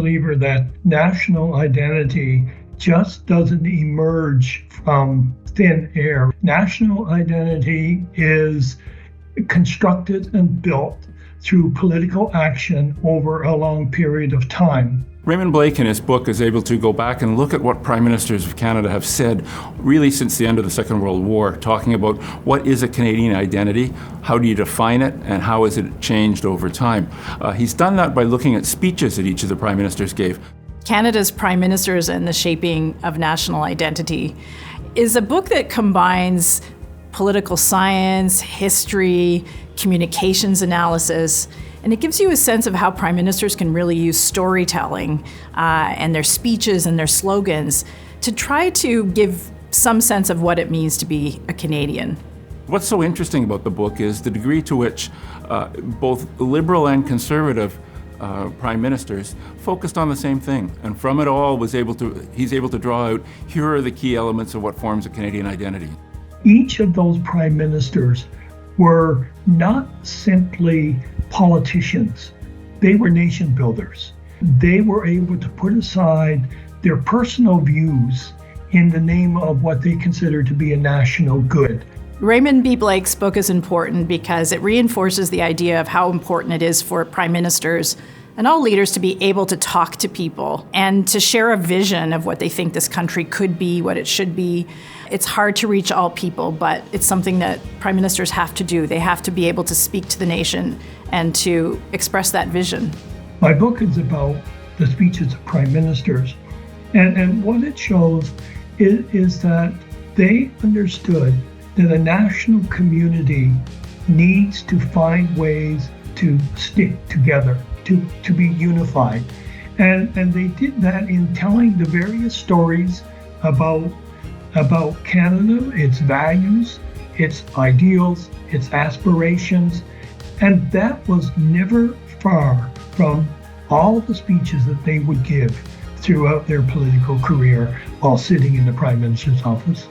believer that national identity just doesn't emerge from thin air. National identity is constructed and built through political action over a long period of time. Raymond Blake in his book is able to go back and look at what prime ministers of Canada have said really since the end of the Second World War, talking about what is a Canadian identity, how do you define it, and how has it changed over time. He's done that by looking at speeches that each of the prime ministers gave. Canada's Prime Ministers and the Shaping of National Identity is a book that combines political science, history, communications analysis, and it gives you a sense of how prime ministers can really use storytelling and their speeches and their slogans to try to give some sense of what it means to be a Canadian. What's so interesting about the book is the degree to which both liberal and conservative prime ministers focused on the same thing, and from it all he's able to draw out, here are the key elements of what forms a Canadian identity. Each of those prime ministers were not simply politicians. They were nation builders. They were able to put aside their personal views in the name of what they considered to be a national good. Raymond B. Blake's book is important because it reinforces the idea of how important it is for prime ministers and all leaders to be able to talk to people and to share a vision of what they think this country could be, what it should be. It's hard to reach all people, but it's something that prime ministers have to do. They have to be able to speak to the nation and to express that vision. My book is about the speeches of prime ministers, and what it shows is that they understood that a national community needs to find ways to stick together, to be unified. And they did that in telling the various stories about Canada, its values, its ideals, its aspirations. And that was never far from all of the speeches that they would give throughout their political career while sitting in the Prime Minister's office.